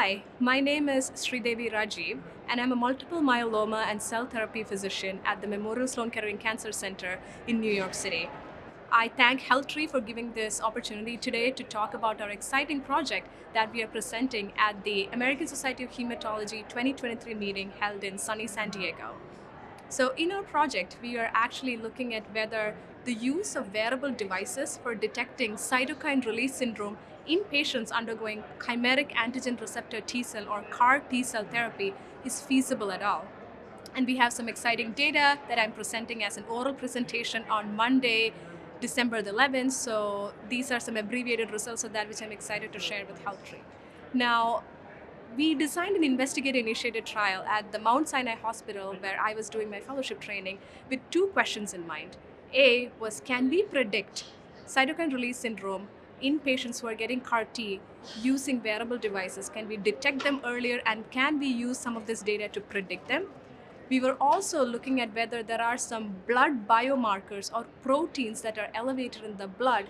Hi, my name is Sridevi Rajeeve, and I'm a multiple myeloma and cell therapy physician at the Memorial Sloan Kettering Cancer Center in New York City. I thank HealthTree for giving this opportunity today to talk about our exciting project that we are presenting at the American Society of Hematology 2023 meeting held in sunny San Diego. So in our project, we are actually looking at whether the use of wearable devices for detecting cytokine release syndrome in patients undergoing chimeric antigen receptor T cell or CAR T cell therapy is feasible at all. And we have some exciting data that I'm presenting as an oral presentation on Monday, December the 11th. So these are some abbreviated results of that, which I'm excited to share with HealthTree. Now, we designed an investigator-initiated trial at the Mount Sinai Hospital where I was doing my fellowship training with two questions in mind. A was, can we predict cytokine release syndrome in patients who are getting CAR T using wearable devices? Can we detect them earlier, and can we use some of this data to predict them? We were also looking at whether there are some blood biomarkers or proteins that are elevated in the blood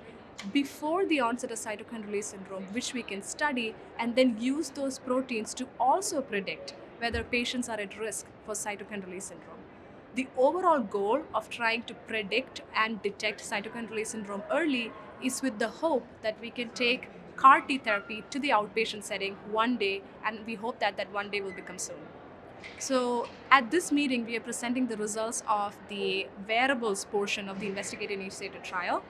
before the onset of cytokine release syndrome, which we can study and then use those proteins to also predict whether patients are at risk for cytokine release syndrome. The overall goal of trying to predict and detect cytokine release syndrome early is with the hope that we can take CAR T therapy to the outpatient setting one day, and we hope that that one day will become soon. So at this meeting, we are presenting the results of the wearables portion of the investigator-initiated trial.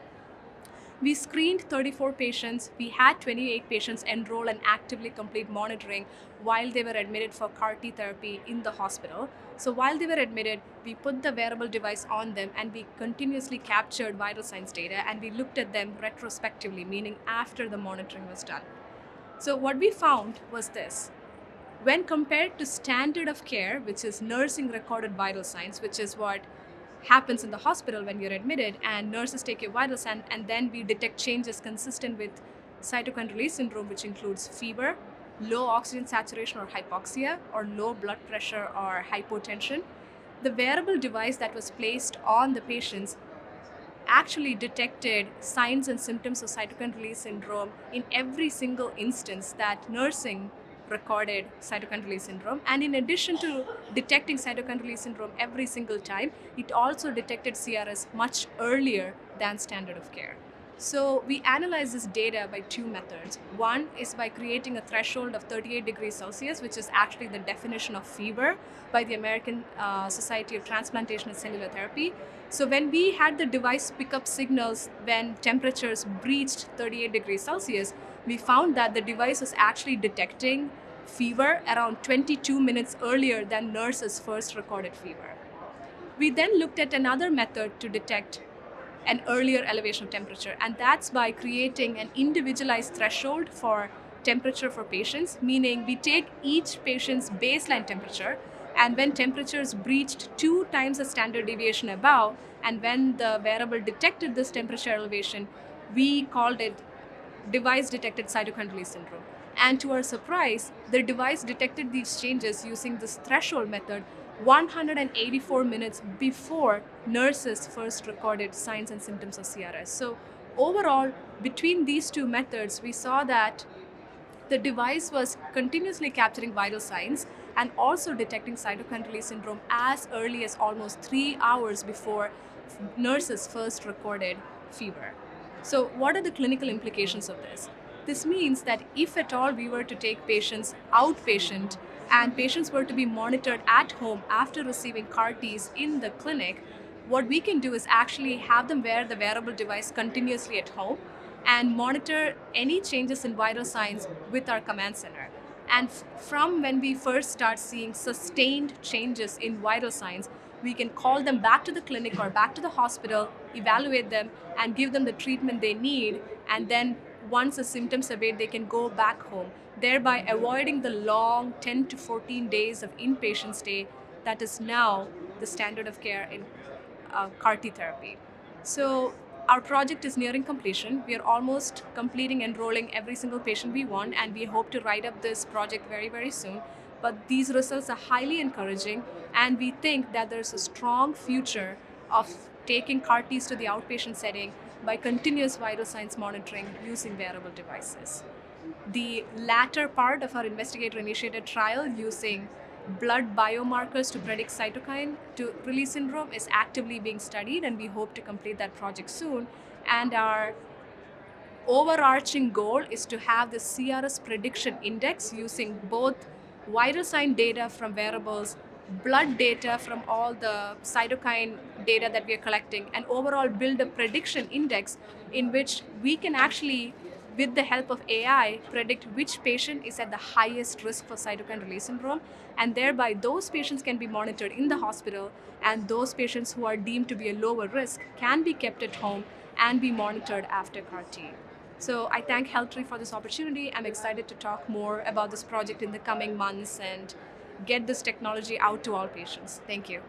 We screened 34 patients. We had 28 patients enroll and actively complete monitoring while they were admitted for CAR T therapy in the hospital. So while they were admitted, we put the wearable device on them and we continuously captured vital signs data, and we looked at them retrospectively, meaning after the monitoring was done. So what we found was this. When compared to standard of care, which is nursing recorded vital signs, which is what happens in the hospital when you're admitted, and nurses take your vital sign, and then we detect changes consistent with cytokine release syndrome, which includes fever, low oxygen saturation or hypoxia, or low blood pressure or hypotension. The wearable device that was placed on the patients actually detected signs and symptoms of cytokine release syndrome in every single instance that nursing recorded cytokine release syndrome. And in addition to detecting cytokine release syndrome every single time, it also detected CRS much earlier than standard of care. So we analyze this data by two methods. One is by creating a threshold of 38 degrees Celsius, which is actually the definition of fever by the American Society of Transplantation and Cellular Therapy. So when we had the device pick up signals when temperatures breached 38 degrees Celsius, we found that the device was actually detecting fever around 22 minutes earlier than nurses first recorded fever. We then looked at another method to detect an earlier elevation of temperature, and that's by creating an individualized threshold for temperature for patients, meaning we take each patient's baseline temperature, and when temperatures breached 2 times the standard deviation above, and when the wearable detected this temperature elevation, we called it device detected cytokine release syndrome. And to our surprise, the device detected these changes using this threshold method 184 minutes before nurses first recorded signs and symptoms of CRS. So overall, between these two methods, we saw that the device was continuously capturing vital signs and also detecting cytokine release syndrome as early as almost 3 hours before nurses first recorded fever. So what are the clinical implications of this? This means that if at all we were to take patients outpatient and patients were to be monitored at home after receiving CAR Ts in the clinic, what we can do is actually have them wear the wearable device continuously at home and monitor any changes in vital signs with our command center. And from when we first start seeing sustained changes in vital signs, we can call them back to the clinic or back to the hospital, evaluate them, and give them the treatment they need. And then once the symptoms abate, they can go back home, thereby avoiding the long 10 to 14 days of inpatient stay that is now the standard of care in CAR T therapy. So our project is nearing completion. We are almost completing enrolling every single patient we want, and we hope to write up this project very, very soon. But these results are highly encouraging, and we think that there's a strong future of taking CAR Ts to the outpatient setting by continuous vital signs monitoring using wearable devices. The latter part of our investigator-initiated trial using blood biomarkers to predict cytokine to release syndrome is actively being studied, and we hope to complete that project soon. And our overarching goal is to have the CRS prediction index using both vital sign data from wearables, blood data from all the cytokine data that we are collecting, and overall build a prediction index in which we can actually, with the help of AI, predict which patient is at the highest risk for cytokine release syndrome, and thereby those patients can be monitored in the hospital, and those patients who are deemed to be a lower risk can be kept at home and be monitored after CAR T. So I thank HealthTree for this opportunity. I'm excited to talk more about this project in the coming months and get this technology out to all patients. Thank you.